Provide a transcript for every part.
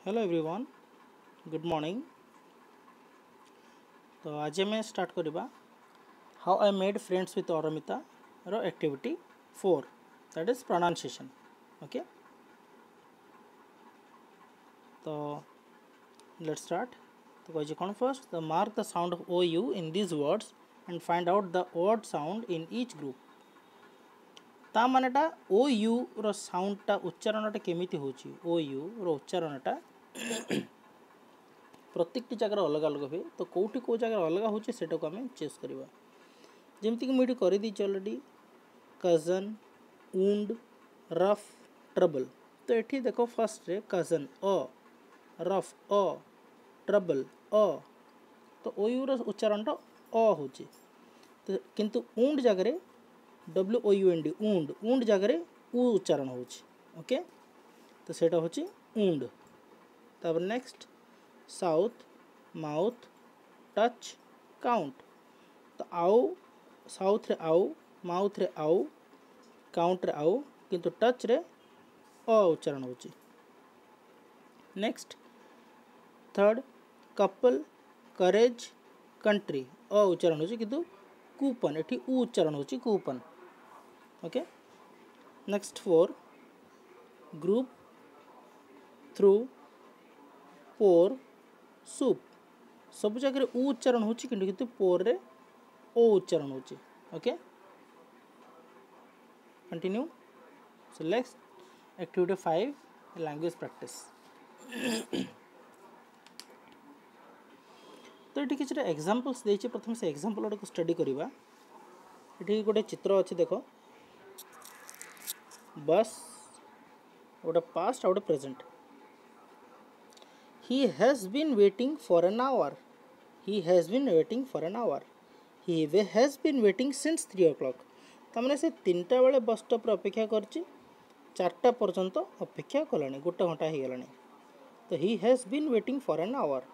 Hello everyone good morning. तो आज आम स्टार्ट करवा how I made friends with Armita रो activity 4 that is pronunciation. Okay, तो लेट्स स्टार्ट। तो कही कौन first the mark the sound of O U in this words and find out the word sound in each group. ता मानेटा ओ you रो साउंडटा उच्चारणटा केमिति होची, ओ you रो उच्चारणटा प्रत्येक जगह अलग अलग हुए। तो कौटी कौ जगह अलग होचे सेटा को आम चेस करवा। जमती कि मुझे कर दी अलरेडी कजन, उंड, रफ, ट्रबल। तो ये देख फर्स्ट रे कजन अ, रफ अ, ट्रबल अ। तो ओ यू उच्चारणटा अ होचे। तो किंतु उंड जगह W O U N D उंड, उंड जगह उ उच्चारण होची। ओके, तो सेटा होची उंड। तापर next south, mouth, touch, count. तो आउ साउथ रे आउ, माउथ रे आउ, काउंट रे आउ, किंतु टच रे अ उच्चारण होची। Next third couple, courage, country अ उच्चारण होची, किंतु कूपन एठी उ उच्चारण होची coupon. Okay, next four group, through, pour, soup. सब जगह उ उच्चारण होची किंतु पोर रे ओ उच्चारण होची। Okay, continue. So next activity 5 language practice. तो ये किसी एग्जांपल्स देछि, प्रथम से एग्जांपल गुड़ा स्टडी करवा। ये गोटे चित्र अच्छी देख, बस गोटे पास्ट आ गोटे present. He has been waiting for an hour. He has been waiting for an hour. He has been waiting since 3 o'clock. तमने से 3टा बेले बस स्टॉप अपेक्षा करछि, 4टा पर्यंत अपेक्षा कलानी, गोटे घंटा हो गलानी। तो he has been waiting for an hour,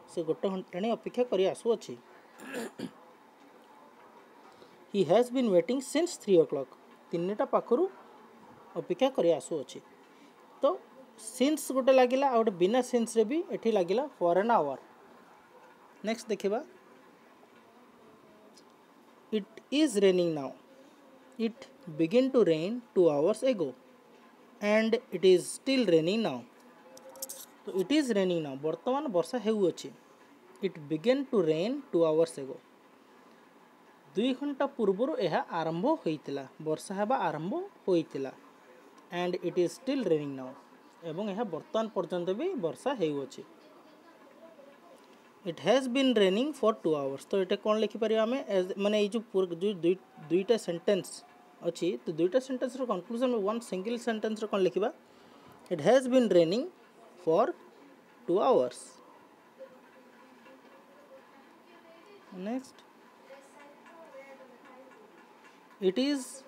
से गोटे घंटा अपेक्षा करी आसु अछि। He has been waiting since 3 o'clock, 3टा पाखरु अपेक्षा करी आसु अछि। तो सिंस गोटे लगिला आ गोटे बिना सिंस रे भी एठी लगिला फॉर एन आवर। नेक्स्ट देखिबा, it is raining now. It begin to rain 2 hours ago and it is still raining now. तो इट इज रेनिंग नाउ वर्तमान वर्षा हेउ अछि। It begin to rain 2 hours ago, 2 घंटा पूर्व यह आरंभ होइतिला, वर्षा हेबा आरंभ होइतिला। And it is still raining now, एवं यह वर्तमान पर्यंत भी वर्षा हेउछि। It has been raining for 2 hours। तो ये कौन लिखिपर आम माने जो दुईटा सेंटेंस अच्छी, तो दुईटा सेंटेंस कंक्लूजन में वन सिंगल सेंटेंस कौन लिखा, it has been raining for 2 hours। Next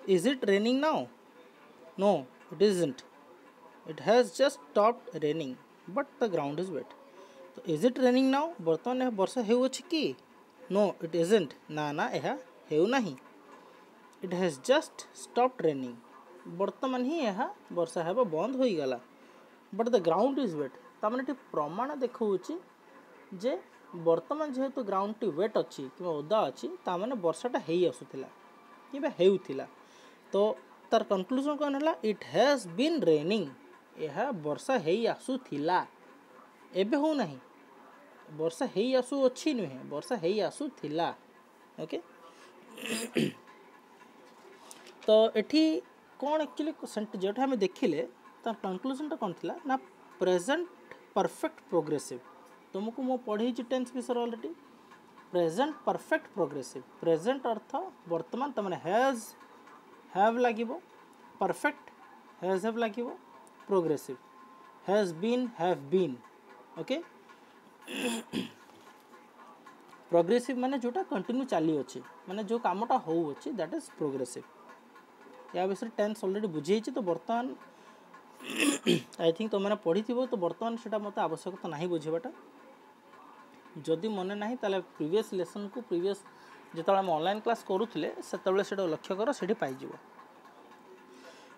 is it raining now? No it isn't, it has just stopped raining but the ground is wet. तो इज इट रेनिंग नाउ बर्तमान यह वर्षा हेउछि कि? No it isn't, ना ना यह हेउ नाही। It has just stopped raining, बर्तमान ही यह वर्षा हेबा बंद हो गला। But the ground is wet, तामाने टी प्रमाण देखौछि जे बर्तमान जेहेतु ग्राउंड टी वेट अच्छी कि ओदा अच्छी, तामाने वर्षाटा हेई आसुथिला कि हेउथिला। तो तार कंक्लूजन कौन है, इट हैज बीन रेनिंग, यह वर्षा हेई आसुथिला, एबे हो नहीं, वर्षा हेई आसु अच्छी नुहे, वर्षा हेई आसुथिला। ओके, तो एठी कौन एक्चुअली जो आम देखिले तार कंक्लूजनटा कौन थिला ना, प्रेजेंट परफेक्ट प्रोग्रेसिव। तुमको मो पढ़ी टेंस विषय already. Present perfect progressive, present अर्थ वर्तमान तमने हैज हैव लागिबो, परफेक्ट हैज हैव लागिबो, progressive has been have been. Okay, progressive माने जोटा कंटिन्यू चली अच्छी, माने जो कामटा हो अच्छी दैट इज प्रोग्रेसिव। या विषय टेंस ऑलरेडी बुझे, तो बर्तमान आई थिंक तुमने पढ़ी थी, तो बर्तमान से मत आवश्यकता नहीं बुझाटा। जदि मन ना ताले प्रीवियस लेसन को प्रीवियस जो आम ऑनलाइन क्लास करूले से लक्ष्य कर, से पाइज।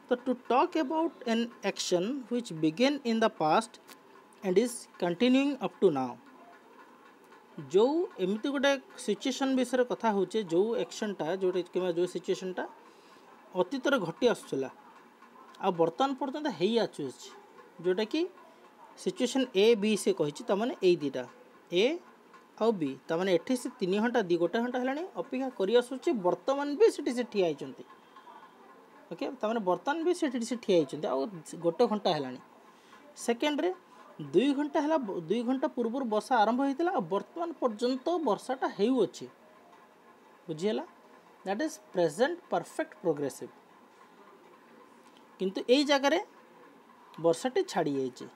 तो to talk about an action which began in the past and is continuing up to now जो एमती गोटे सिचुएशन विषय कथा होचे जो एक्शनटा जो जो सिचुएशनटा अतीतर घटी आसूला आ बर्तमान पर्यंत हेई आसुछि जोटा कि सिचुएशन ए बी से कही ताने यही दुटा ए आउ बी ताने एठी से 3 घंटा गोटे घंटा है अपेक्षा कर आसूँ बर्तमान भी से ठिया होती ओके ताने बर्तमान भी से ठिया होती आ गोटे घंटा है सेकेंड 2 घंटा है 2 घंटा पूर्व वर्षा आरंभ होता बर्तमान पर्यंत वर्षाटा होची बुझीगला that is present perfect progressive किंतु यही जगह वर्षाटी छाड़ी जाइए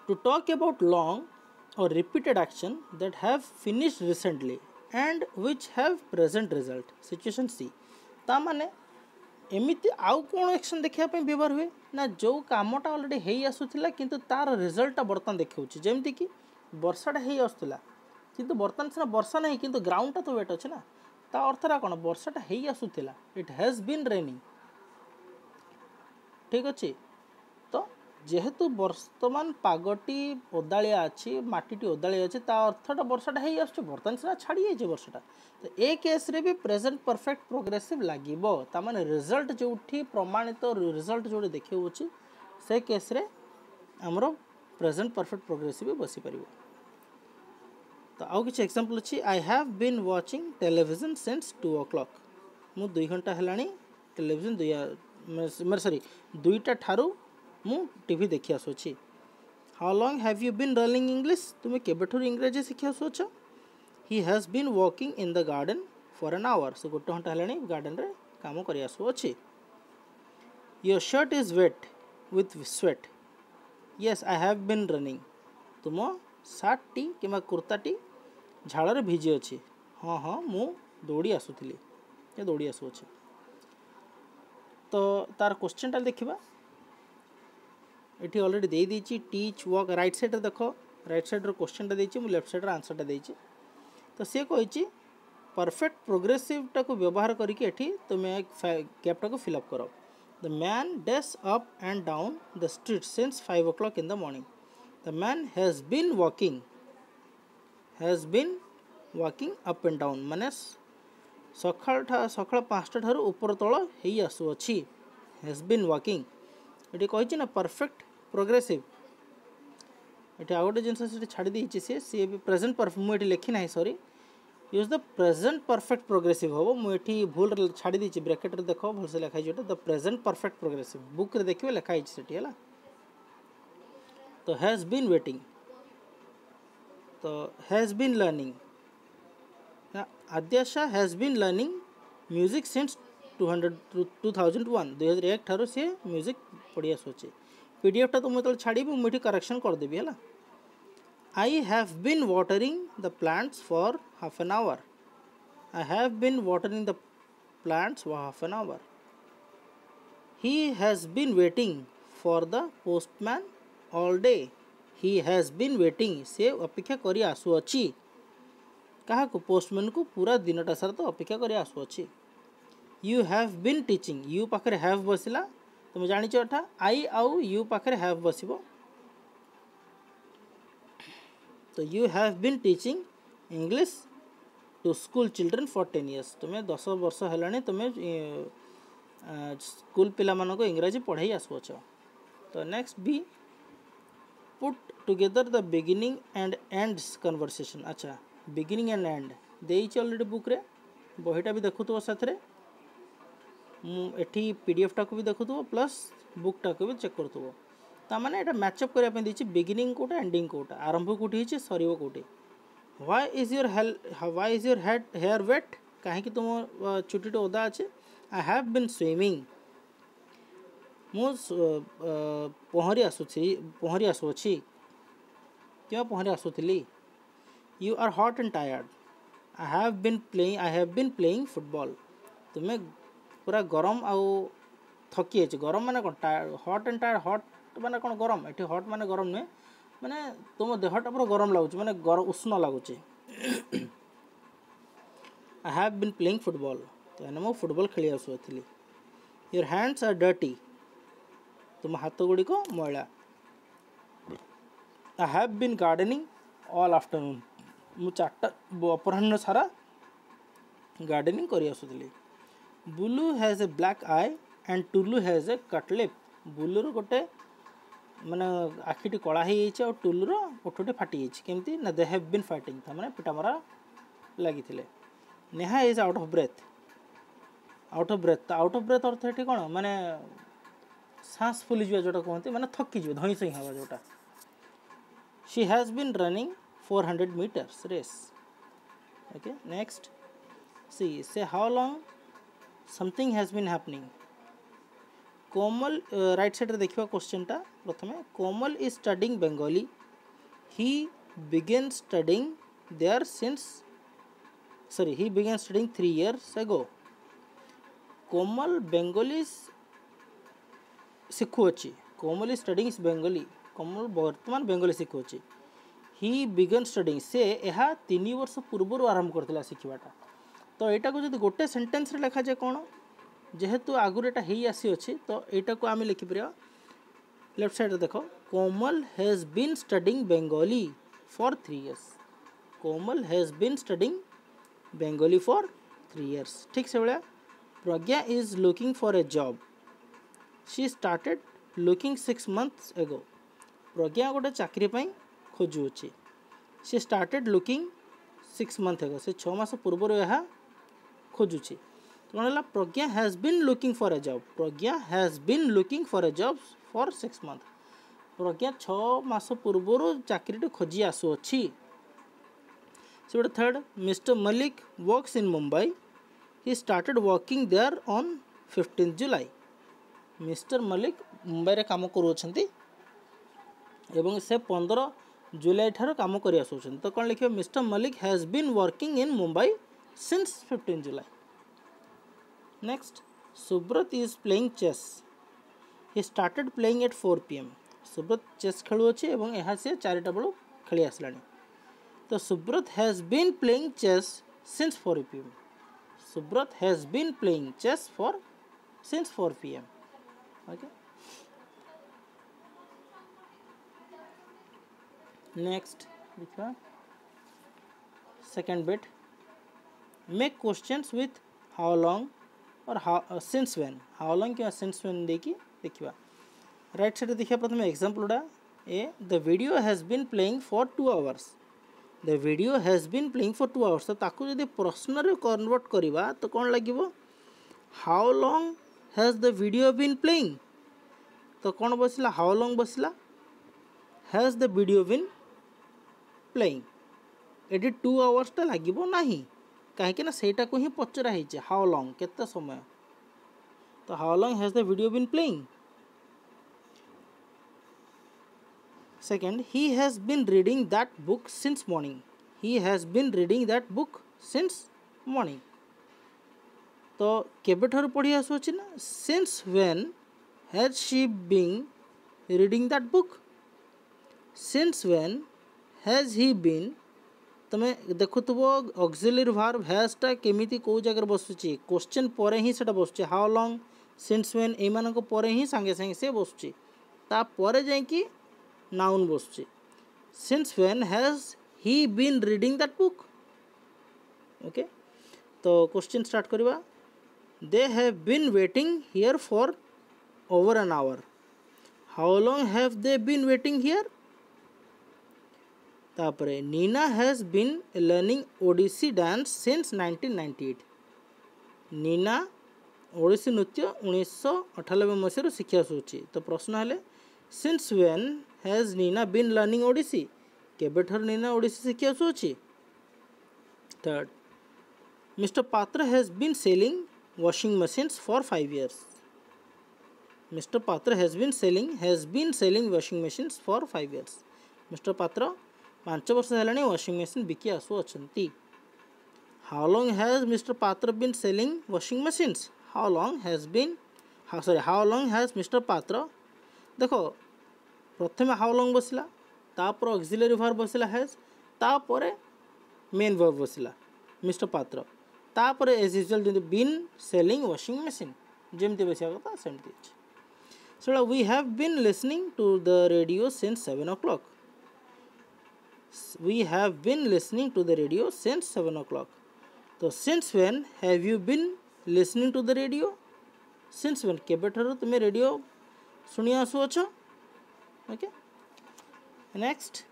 to talk about long or repeated action that have finished recently and which have present result situation C ता माने एमिति आउ कोन एक्शन देखिया पे व्यवहार हुए ना जो कामटा ऑलरेडी हेई आसुथिला किंतु तार रिजल्ट बर्तन देखौछि जेमति कि वर्षाटा हेई आसुथिला किंतु बर्तन से वर्षा नहीं किंतु ग्राउंडटा तो वेट अछि ना ता अर्थरा कोन वर्षाटा हेई आसुथिला इट हैज बीन रेनिंग ठीक अच्छे तो जेहेतु वर्तमान पागटी ओदालिया अच्छी माटीटी ओदालिया अच्छी ता अर्थटा वर्षाटा है बर्तमान सीना छाड़ी जाइए वर्षाटा तो ए केस रे भी प्रेजेंट परफेक्ट प्रोग्रेसिव लगे ताने रिजल्ट जो प्रमाणित रिजल्ट जो देखे से केस रे आमर प्रेजेंट परफेक्ट प्रोग्रेसिव बसी पार तो आउ किसी एग्जांपल अच्छी I have been watching television since 2 o'clock मु 2 घंटा है टेलीविजन सॉरी 2टा ठारू मु टीवी देखी आसुची how long have you been learning English तुम्हें केबेठू इंग्रेजी शिखी आसुच he has been walking in the garden for an hour से गोटे घंटा है गार्डन रे काम कर आसुची your shirt is wet with sweat yes I have been running तुम सार्ट टी कि कुर्ताटी झाड़ भिजी अच्छी हाँ हाँ मु दौड़ी आसुली दौड़ी आसुची तो तार क्वेश्चन टा देखा ये ऑलरेडी दे दीची टीच वर्क राइट साइड देख राइट साइड क्वेश्चन टा मुझे लेफ्ट साइड आंसर टा तो सी कही परफेक्ट प्रोग्रेसिव टाक व्यवहार करके तुम्हें गैपटा को फिलअप कर the man dash up and down the street since 5 o'clock in the morning the man has been walking up and down माने सकाळ 5टा ठारू ऊपर तल हो आसुअछि हैज़ बीन वॉकिंग ये कही ना परफेक्ट प्रोग्रेसिव ये आउ गोटे जिन छाड़ी देती सी भी प्रेजेंट मुझे लिखी ना sorry use the present perfect progressive हम मुझे भूल छाड़ी देती ब्रैकेट रे देख भलसे लिखाई the present perfect progressive book रे देखिए लिखाई है तो हैज़ बीन वेटिंग तो has been learning Adyasha has been learning music since 2001 ठारू सी म्यूजिक पढ़ी आसुचे पीडीएफ टा तो मुझे छाड़ी मुझे करेक्शन करदेवी है I have been watering the plants for half an hour I have been watering the plants for half an hour he has been waiting for the postman all day he has been waiting से अपेक्षा करी आसुअछि क्या postman को पूरा दिनटा सारा तो अपेक्षा करी आसुअछि you have been teaching you पाखे हैव बसला तुम जानी अठा आई आउ यू पाखे हैव बसब तो you have been teaching English to school children for 10 years तुम्हें 10 वर्ष है तुम्हें स्कूल पिला मानको इंग्रजी पढ़ाई आसुच तो next we put together the beginning and ends conversation अच्छा बिगिनिंग एंड एंड देइछ ऑलरेडी बुक रे बहीटा भी देखुथो साथ एठी पीडीएफ टा को भी देखुथो प्लस बुक टा को भी चेक करथो ता माने एटा मैचअप करिया पे दिछि बिगिनिंग कोटा एंडिंग कोटा आरंभ कोठी हिचे सरीव कोठी why is your hair wet काहे कि तुम चुटीटा ओदा अछि आई हैव बीन स्विमिंग मु पहरी आसुछि क्या पहरी आसुथिली you are hot and tired I have been playing football तुम्हें पूरा गरम आउ थकी है गरम माने कौन हॉट एंड टायर्ड हॉट माने कौन गरम ये हॉट माने गरम नुहे माने तुम देहटा पूरा गरम लगुच माने उष्ण लगुच I have been playing football तो मु फुटबॉल खेली आसुଥିଲି योर हैंड्स आर डर्टी तुम हाथ गुड़िक मैला। I have been gardening all afternoon, मु 4टा अपराह्न सारा गार्डनिंग कर आसुली। Bulu has a black eye and Tulu has a cut lip. बुलूर गोटे माने आखिटी कला हो टुलूर ओठटे फाटी केमती ना दे हैव बीन फाइटिंग मैंने पिटामरा लगी। Neha is out of breath. Out of breath अर्थ ये कौन माने सांस फुली जा जोटा कहते माने थकी जो धई सही हवा जोटा। She has been running 400 meters race. Okay next see से how long something has been happening. Komal right side रे देखिबा क्वेश्चन टा प्रथमे Komal is studying Bengali. He began studying there since he began studying 3 years ago। Komal Bengali शिखुची। Komal is studying Bengali. Komal वर्तमान बेंगली शिखुची। He began studying से यह 3 वर्ष पूर्व आरंभ करथिला शिखिबाटा। तो एटा को जदि गोटे सेंटेंस रे लिखा जाए कौन जेहेतु आगुरी एटा ही आसी अछि तो एटा को आम लिखि परिया लेफ्ट साइड रे देखो Komal has been studying Bengali for 3 years। Komal has been studying Bengali for 3 years। ठीक से भाया Pragya is looking for a job. She started looking 6 months ago. Pragya गोटे चाकरी पाई खोजुची। शी स्टार्टेड लुकिंग 6 months एगो। से 6 मास पूर्व यह खोजुची। तो कौन है Pragya has been looking for a job. Pragya has been looking for a job for 6 months। Pragya 6 मास पूर्व चाकरी खोजी आसुअछि। So the third, Mr. Malik works in Mumbai. He started working there on 15th July। Mr. Malik Mumbai रे काम करुछंती एवं से 15 जुलाई ठार काम करि आसुछन। तो कौन लिखियो mister Malik has been working in Mumbai since 15 July. Next Subrata is playing chess. He started playing at 4 PM। Subrata chess खेलु अछि एवं यहाँ से 4टा बेलू खेली आसलानी। तो Subrata has been playing chess since 4 PM। Subrata has been playing chess for since 4 PM। Okay next देखा second bit make questions with how long और how since when. How long क्या सिंस व्हेन देखी देखा राइट साइड देखिए प्रथम example उडा a the video has been playing for 2 hours। The video has been playing for 2 hours। तो ताकू जदि प्रश्न रे कन्वर्ट करवा तो कौन लगिवो how long has the video been playing. तो कौन बसला हाउ लॉन्ग बसला has the video been playing. एटी 2 hours टा लगिवो नाही कहीं ना सेटा को ही पचरा है हाउ लॉन्ग केते समय। तो how long has the video been playing. Second, he has been reading that book since morning। He has been reading that book since morning। तो केबे ठार पढ़ी आसुछि ना since when has she been reading that book। since when has he been तमे देखुथबो auxiliary verb has टा केमिति को जगह बसुछि क्वेश्चन परे ही सेटा बसुछि हाउ लॉन्ग सिंस व्हेन ए मानन को परे ही संगे संगे से बसुछि ता परे जाय कि नाउन बसुछि। Since when has he been reading that book. Okay तो क्वेश्चन स्टार्ट करबा they have been waiting here for over an hour. How long have they been waiting here. तापरे Nina has been learning Odissi dance since 1998। Nina Odissi नृत्य 1998 मसीह शिक्षा आसुछि। तो प्रश्न है since when has Nina been learning Odissi केबेठर नीना ओडिसी शिक्षा आसुछि। Third mister Patra has been selling washing machines for 5 years। Mister Patra has been selling washing machines for 5 years। Mister Patra 5 वर्ष है वॉशिंग मशीन बिकी आसु अच्छी। How long has mister Patra been selling washing machines. How long has mister Patra देखो प्रथम how long बसला तापर auxiliary verb बसला हैज़ तापर मेन वर्ब बसला मिस्टर पात्र तापर as usual been selling washing machine जमती बसिया कथा सेमती। So we have been listening to the radio since 7 o'clock. We have been listening to the radio since 7 o'clock. So since when have you been listening to the radio? Since when केबे ठारू तुमे radio सुनी आसु अछ. Okay next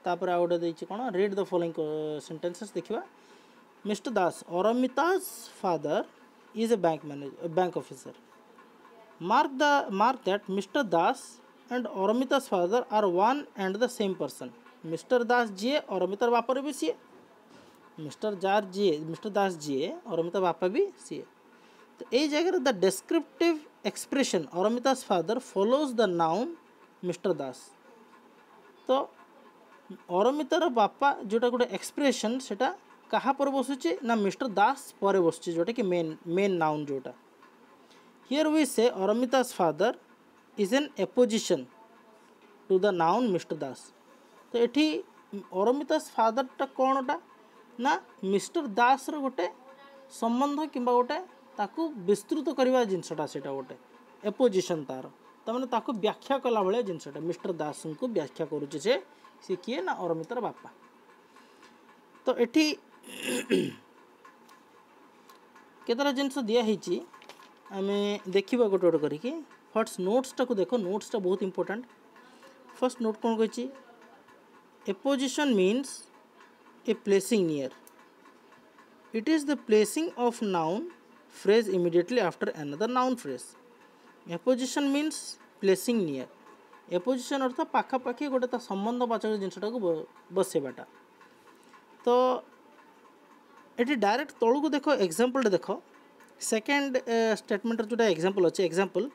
तापर out देछि कोन read the following sentences देखिबा. Mister Das Armita's father is a bank officer. Mark that Mr. Das and Aramita's father are one and the same person. Mr. Das जी अरमितार बापर भी सी. Mr. Das जी अरमिता बापा भी सी. तो ये जगह the descriptive expression Aramita's father follows the noun Mr. Das. तो अरमितार बापा जोटा गोटे एक्सप्रेशन सेटा कहा पर बसुचे ना मिस्टर दास पर बसुचे जोटा कि मेन नाउन जोटा. हियर वी से अरमिता's father is an apposition to the noun mister Das. तो एठी अरमिता's फादरटा कौनटा ना मिस्टर दास रो गोटे संबंध किंबा गोटे ताकू विस्तृत करवा जिनसटा सेटा गोटे एपोजिशन तार तमाने ताकू व्याख्या कला भले जिनसटा मिस्टर दास को व्याख्या करूचे से किए ना अरमितार बापा. तो एठी केतरा जिनस दिया है आम देखा गोटे गोटे करके फर्स्ट नोट्सटा को देख. नोट्सटा बहुत इंपोर्टेंट. फर्स्ट नोट कौन कही apposition means a placing near. It is the placing of noun phrase immediately after another noun phrase. Apposition means placing near. Apposition अर्थ पाखापाखि गोटे संबंध बाचक जिनटा को बसेबाटा. तो ये डायरेक्ट तलू को देख एग्जाम्पल देख सेकेंड स्टेटमेंट जोटा एग्जाम्पल अच्छे एग्जाम्पल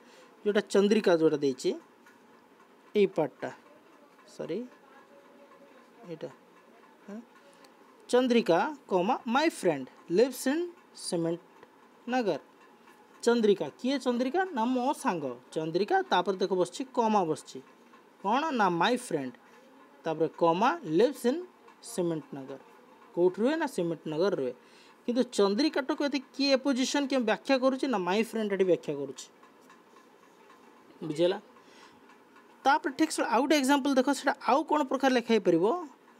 जोटा चंद्रिका जोटा देची यही पार्टा सॉरी यहाँ Chandrika comma my friend lives in cement Nagar. Chandrika किए चंद्रिका ना मो सांग चंद्रिका तापर देख बस कॉमा बस कौन ना माय फ्रेंड तापर कॉमा लिव्स इन सीमेंट नगर. कौट रुए ना सीमेंट नगर रुए किंतु चंद्रिकाटा को किए एपोजिशन कि व्याख्या करुच्चे ना माय फ्रेंड ये व्याख्या करुच्चे. बुझेगा तापर ठीक से आउट एग्जांपल देख से आउ कौन प्रकार लिखाई पार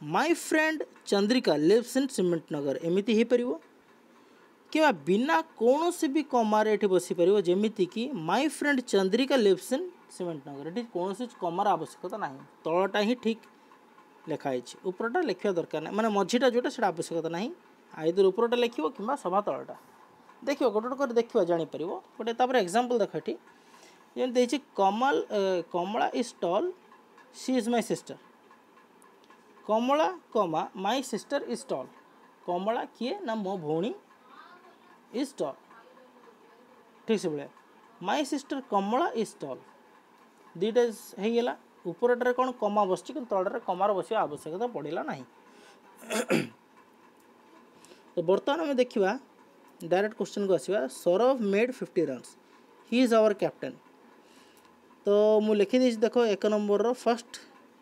my friend Chandrika lives in cement Nagar एमती हो पार कि बिना कौन से भी कमार ये बसी पार जमीती कि my friend Chandrika lives in cement Nagar. ये कौन से कमार आवश्यकता ना तलटा ही ठीक लिखाई उपरटा लिखा दरकार ना माने मझीटा जोटा से आवश्यकता ना आइदर उपरटा लिख कि सभा तलटा देख गोटे गोटे देखा जापर गोटे तापर एग्जांपल देख ये जमी Kamal Kamala is tall she is my sister. Kamala comma my sister is tall. Kamala किए ना मो भौणी इज टॉल. ठीक से भाई my sister Kamala is tall दुईटा होगा. उपरटारे कौन कमा बस तलटे कमार बस आवश्यकता पड़ा ना. तो बर्तमान आम देखा डायरेक्ट क्वेश्चन को आसवा. Saurabh made 50 runs. He is our captain. तो मुझे लिखिदी देख एक नंबर फर्स्ट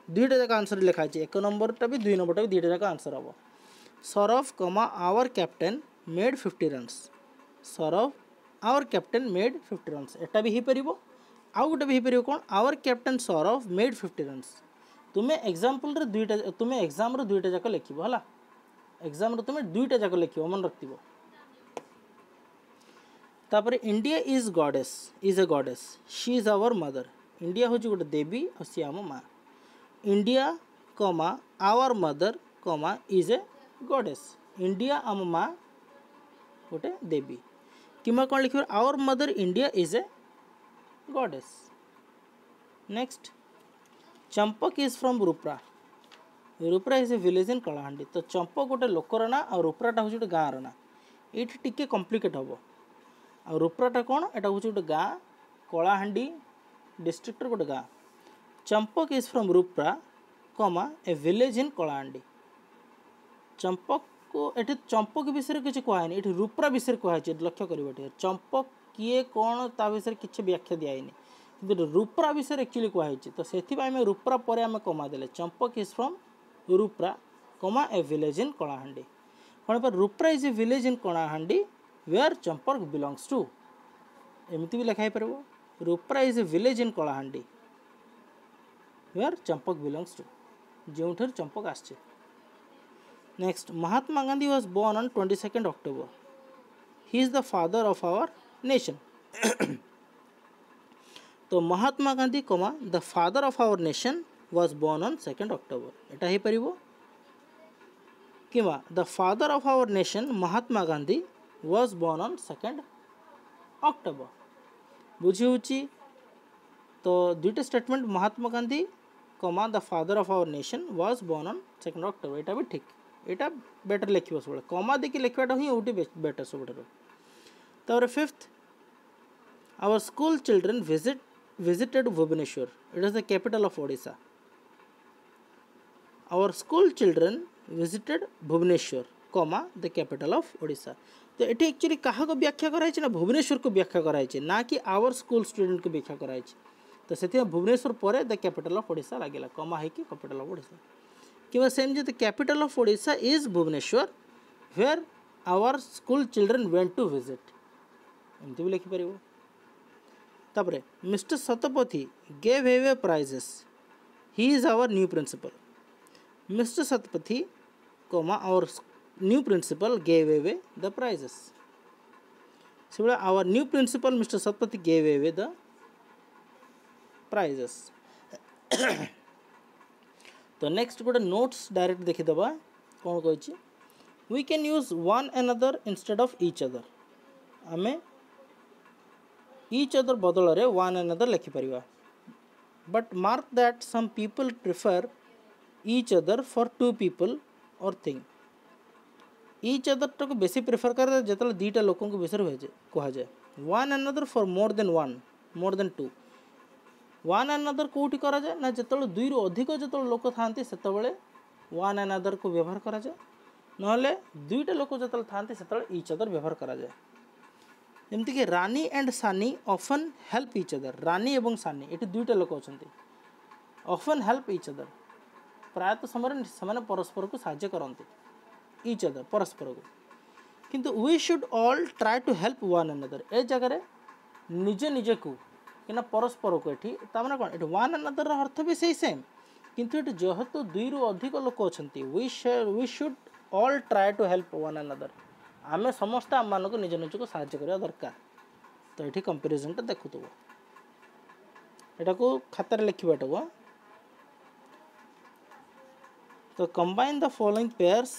दुईटा जाक आंसर लिखाई. एक नंबरटा भी दुई नंबरटा भी दुईटा जाक आंसर हम. Saurabh comma our captain made 50 runs. Saurabh our captain made 50 runs एटा भी हो पार. आउ गोटे भी हो कौन our captain Saurabh made 50 runs. तुम्हें एग्जाम्पल दुईटा तुम्हें एग्जाम दुईटा जाक लिख है. एग्जाम तुम्हें दुईटा जाक लिख मन रख. तापर India is goddess is a goddess. She is our mother. India हूँ गोटे देवी और सी आम माँ. India comma our mother comma is a goddess. India आम माँ गोटे देवी कि कौन लिख our mother India is a goddess. Next Champak is from Rupra. Rupra is a village in Kalahandi. तो चंपक गोटे लोकर ना और रुप्राटा हूँ गोटे गाँव ना. ये टिके कम्प्लिकेट हम. आ रुप्राटा कौन एटा हूँ गोटे गाँ कलाहांडी डिस्ट्रिक्टर गोटे गाँ. चंपक इज फ्रॉम रुप्रा कमा ए विलेज इन कलाहांडी. चंपक को ये चंपक विषय किसी कहनी ये रुप्रा विषय कहुई. लक्ष्य कर चंपक किए कौन ता विषय किसी व्याख्या दिखाई कि रुप्रा विषय एक्चुअली कहुई. तो से रुप्रा पर आम कमा देले चंपक इज फ्रॉम रुप्रा कमा ए विलेज इन कलाहांडी. कौन पर Rupra is a village in Kalahandi where Champak belongs to एमती भी लिखाई पार. Rupra is a village in Kolahandi where Champak belongs to. ଯେଉଁଠାରୁ ଚମ୍ପକ ଆସିଛି. Next, Mahatma Gandhi was born on 22nd October. He is the father of our nation. तो Mahatma Gandhi comma the father of our nation was born on 2nd October. एटा ही परिबो किमा the father of our nation Mahatma Gandhi was born on 2nd October. बुझी होची तो दुईटा statement Mahatma Gandhi comma the father of our nation was born on 2nd October. एटा भी ठीक, एटा बेटर लिखिबो सब कमा देखि लिखवाटा ही ओटी बेटर सबठारो. तापर fifth, our school children visited Bhubaneswar. It is the capital of Odisha. Our school children visited Bhubaneswar, comma the capital of Odisha. तो ये actually कहा को व्याख्या कराई ना भुवनेश्वर को व्याख्या कराई ना कि आवर स्कूल स्टूडेंट को व्याख्या कराई. तो से भुवनेश्वर पर द कैपिटल ऑफ ओडिशा लगे कमा है कि कैपिटल ऑफ ओडिशा कि सेम जो the capital of Odisha is Bhubaneswar where our school children went to visit एमती भी लिखिपर. तापरे mister Satapathy gave away prizes. He is our new principal. Mister Satapathy comma our new principal gave away the prizes. से our new principal mister Satapathy gave away the prizes. तो next गोटे notes direct देखीदबा कौन कही we can use one another instead of each other. आमे each other बदल रे one another लिखिपर. But mark that some people prefer each other for two people और थिंग. ईच अदर टाक बेसी प्रिफर कर जो दुईटा लोक विषय कह जाए. One another for more than one, more than two. One another कौटी करा जाए ना जो दुई रु अधिक जो लोक था से वन अनदर को व्यवहार करा जाए. नहले दुईटा लोक जो था से ईच अदर व्यवहार करा जाए. जमती कि रानी एंड सानी ऑफन हेल्प ईच अदर. रानी एवं सानी ये दुईटा लोक अच्छा ऑफन हेल्प ईच अदर. प्रायतः समय से परस्पर को साहाय्य करते ईच अदर परस्पर को. किंतु we should all try to help one another. ए जगह निजे निजे को कि परस्पर को ये मैंने कौन ये वन अनदर अर्थ भी सही सेम किंतु ये जेहेतु दुई रु अधिक लोक अच्छा we should all try to help one another. आम समस्त आम मानक निज निज को साहाय्य करवा दरकार. तो ये कंपेरिजनटा देखुव एटा को खातार लिखा. तो combine the following pairs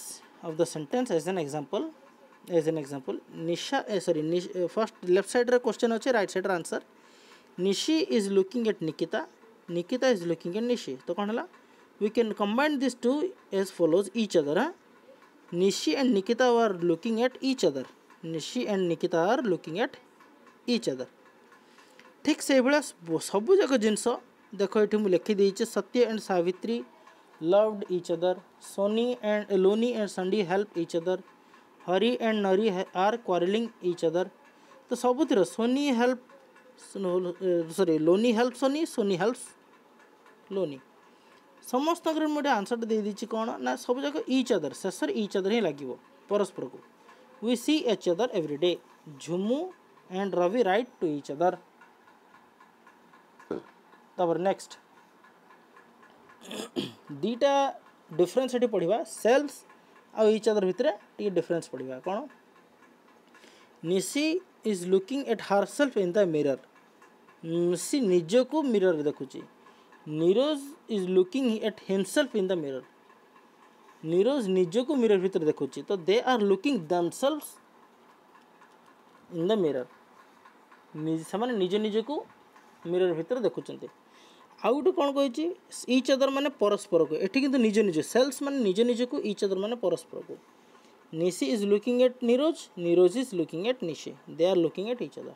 of the sentence as an example. Nisha first left side रे क्वेश्चन अच्छे, right side answer. Nishi is looking at Nikita, Nikita is looking at Nishi. तो कौन है we can combine this two as follows each other. Nishi and Nikita were looking at each other. Nishi and Nikita are looking at each other. ठीक से भाया सबू जाक जिनस देख ये मुझे लिखी देचे. Satya and Savitri loved each other. Loni and Sandi help each other. Hari and Nari are quarrelling each other. तो सबुतिर Soni help Loni help Soni, Soni help Loni. समस्त मुझे आंसर दे दी कौन ना सब जाक ईच अदर शेष ईच अदर ही लगे परस्पर को. We see each other every day. Jhumu and Ravi write to each other. तब नेक्स्ट दीटा डिफरेंस ये पढ़ा सेल्स आ ईच अदर भितर टी डिफरेंस पढ़ा. कौन Nishi is looking at herself in the mirror. Nishi निज को मिरर देखुची. Neeraj is looking at himself in the mirror. Neeraj निज को मिरर भीतर देखुची. तो they are looking themselves in the mirror. से निज निज को मिरर भीतर देखुंत. आउ गोटे कौन कही ईच अदर माने परस्पर को. ये किंतु निज निज सेल्स माने निज निज को, ईच अदर माने परस्पर को. Nishi is looking at Neeraj, Neeraj is looking at Nishi. They are looking at each other.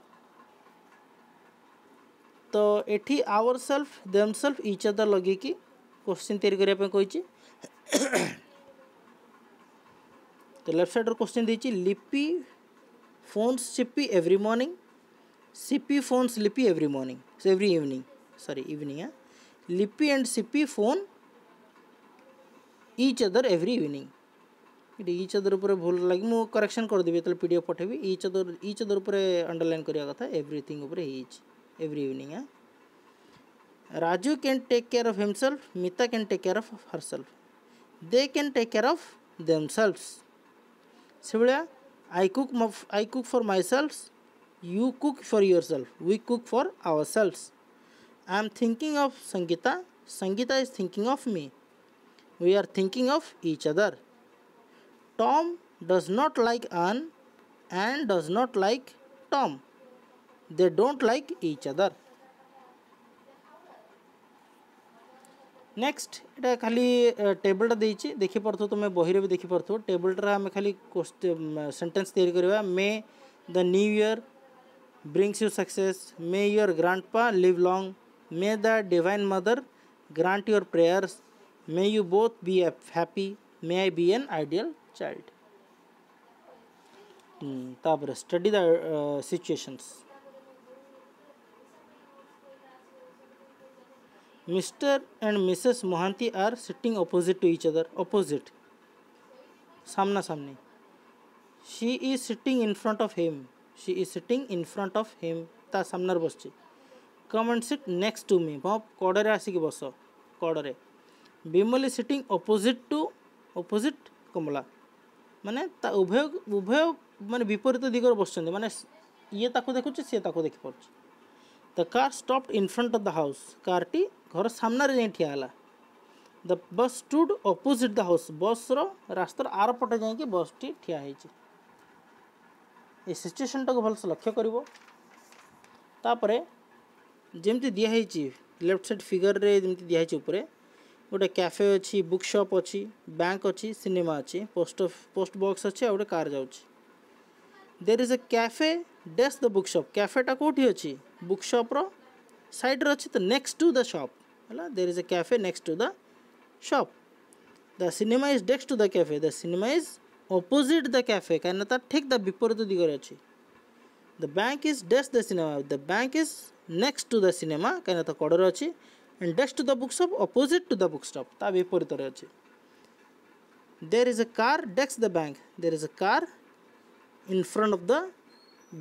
तो ये our self them self each other लगे कि क्वेश्चन तैयारी करने कही. तो लेफ्ट साइड क्वेश्चन देती Lipi phones Chippi every morning. Sipi phones Lipi every morning every evening evening. Lipi and Sipi phone each other every evening. Each other उपर भूल लगे मु करेक्शन करदेवी जो पीडीएफ पठेबी. ईच अदर उपर अंडरलाइन करवा कथा एवरीथिंग उपर each. every evening. Raju can take care of himself, Mita can take care of herself. They can take care of themselves. Similar, I cook for myself, you cook for yourself, we cook for ourselves. I am thinking of Sangeeta, Sangeeta is thinking of me. We are thinking of each other. Tom does not like Anne does not like Tom. They don't like each other. Next এটা खाली टेबलटा देछि देखि परथो तुमे बहिरे भी देखि परथो टेबलटा हम खाली सेंटेंस तैयारी करबा मे the new year brings you success, may your grandpa live long, may the divine mother grant your prayers, may you both be happy, may I be an ideal child. तापर study the situations. Mr. and Mrs. Mohanty are sitting opposite to each other. Opposite. Samna samni. She is sitting in front of him. She is sitting in front of him. Ta samnar boschi. Come and sit next to me. Mo kodare asiki boso. Kodare. Bimal is sitting opposite Kamala. माने ता उभय माने विपरीत दिगरे बसछन्ते माने ये ताको देखुछि से ताको देखि पड़छि. The car stopped in front of the house. Car T घर सामने जाई ठिया हला. The bus stood opposite the house. बस रो रास्तार आर पटे जाई कि बस टी ठिया हेछि. ए सिचुएशन टाको भलसे लक्ष्य करिवो. तापरे जेमति दिया हेछि लेफ्ट साइड फिगर रे जेमति दिया हेछि ऊपरे गोटे कैफे अच्छी बुक शॉप अच्छी बैंक अच्छी सिनेमा अच्छी पोस्ट बॉक्स अच्छी आ गोटे कार जाउछि. There is a cafe dash the book shop. कैफेटा कोठी अच्छी बुक शॉप रो साइड रे अच्छी तो नेक्स्ट टू द शॉप हला. There is a cafe next to the shop. The cinema is next to the cafe. The cinema is opposite the cafe काना ता ठीक द विपरीत दिगरे अच्छी. The bank is dash the cinema. The bank is next to the cinema काना ता कड़र अच्छी. And dash to the bookshop opposite to the bookshop ता विपरीत रे अछि. There is a car next the bank. There is a car in front of the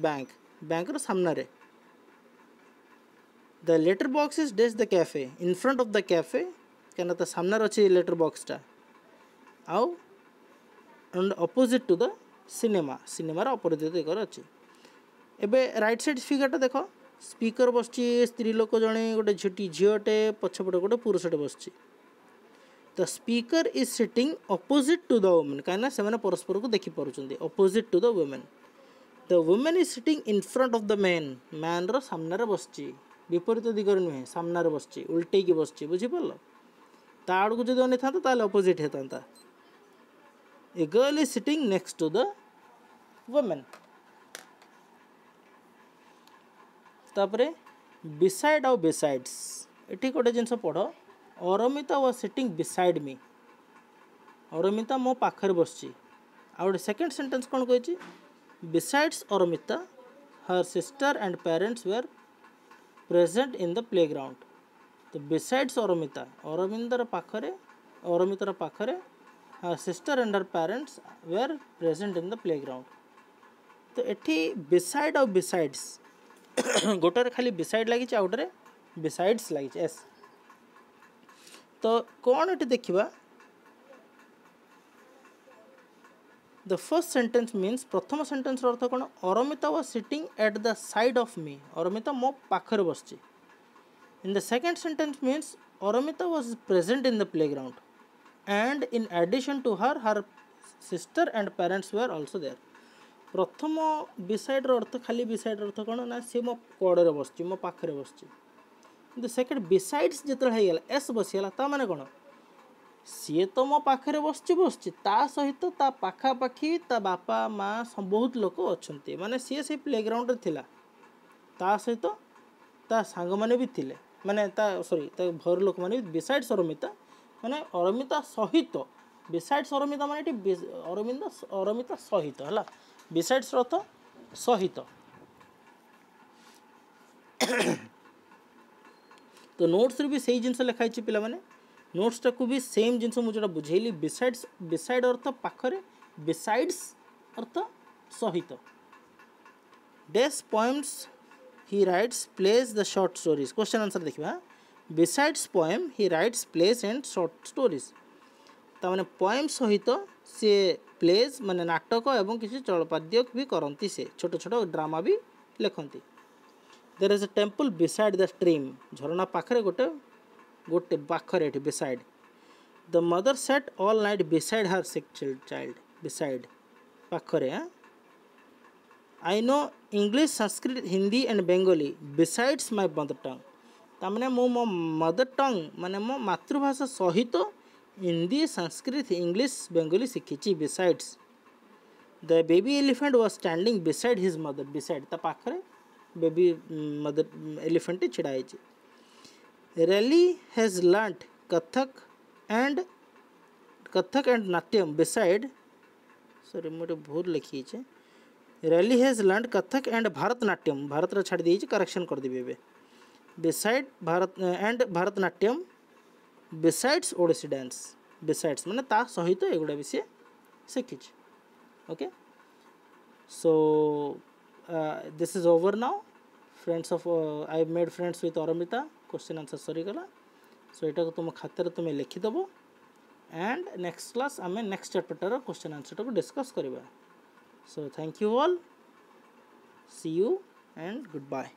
bank. Bank रो सामने रे. The letter box is dash the cafe. In front of the cafe केना ता सामने रे अछि लेटर बॉक्स ता. आउ and opposite to the cinema. Cinema रो अपोजिट दिगरे अछि. एबे राइट साइड फिगर ता देखो स्पीकर बसची स्त्री लोक जणे गोटे झिटी झियोटे पछपटे गोटे पुरुषटे बसची. The speaker is sitting opposite to the women काना से माने परस्पर को देखि परुचंदी. Opposite to the women. The women is sitting in front of the man. Man रो सामने रे बसची विपरीत दिगरे नुहे सामने रे बसची उल्टे की बसची. बुझी परलो ता आड़ को जदि अने थांता ताले ऑपोजिट हेतांता. A girl is sitting next to the women. तापरे बिसाइड और बिसाइड्स एठी गोटे जिनस पढ़. Armita was sitting beside me. Armita मो पाखरे बसची. आ गोटे सेकंड सेंटेंस कोन कहछि besides Armita her sister and parents were present in the playground. तो बिसाइड्स अरमिता अरविंदर पाखरे अरमितार पाखरे her sister and her parents were present in the playground. तो एठी बिसाइड और बिसाइड्स गोटे खाली बिसाइड लगी आउटे बिसाइड्स लगी एस. तो कौन ये देखा द फर्स्ट सेंटेंस मीन्स प्रथम सेंटेंस अर्थ कौन Armita was sitting at the side of me. Armita मो पाखरे बसची. In the second sentence means Armita was present in the playground and in addition to her her sister and parents were also there. प्रथम beside अर्थ खाली beside अर्थ कौन ना सी मो कड़े बसची मो पाखरे बसची. किंतु सेकेंड बिसाइड्स जिते होगा एस बसीगला ता माने कौन सी तो मो पाखरे बसची ता सहित ता पाखापाखी ता बापा माँ बहुत लोक अच्छा माने सी से प्लेग्राउंड रे थिला. ता सहित ता सांग माने भी थिले माने ता सॉरी ता घर लोक माने बिसाइड्स अरमिता माने अरमिता सहित बिसाइड्स अरमिता माने अरमिता सहित हला. बिसाइड्स अर्थ सहित. तो नोट्स रे भी सही जिनस लिखाई पिला माने नोट्स टाक भी सेम जिनस मुझे बुझेली. बिसाइड्स बिसाइड अर्थ पाखरे बिसाइड्स अर्थ सहित. Dash poems he writes plays the short stories. Question answer देखा besides poem he writes plays and short stories. ताने पोएम सहित सी प्लेज माने नाटक एवं किसी चलपाद्य भी करती से छोट छोट ड्रामा भी लिखती. There is a temple beside the stream. झरना पाखरे गोटे गोटे पाखरे beside. The mother sat all night beside her sick child. Beside पाखरे. I know English Sanskrit Hindi and Bengali besides my mother tongue. ताने मो मदर टंग माने मो मातृभाषा सहित हिंदी संस्कृत इंग्लिश बेंगली शिखी. Besides the baby elephant was standing beside his mother. Beside ता पाखरे बेबी मदर एलिफेंट छिड़ाई. Reli has learned Kathak and Natyam beside. Sorry मोटे भूल लिखी है. Reli has learned Kathak and Bharatanatyam. Bharat छाड़ दी करेक्शन कर देबे. Beside Bharat and Bharatanatyam besides Odissi dance. Besides माने ता सहित एगुड़ा भी सी शिखी. Okay so this is over now friends of I made friends with Armita. Question answer सरीगला. सो यहाँ तुम खातर तुम लिखिदेव एंड नेक्स्ट क्लास आम नेक्स्ट चैप्टर क्वेश्चन आंसर को डिस्कस करवा. सो thank you all. See you and good bye.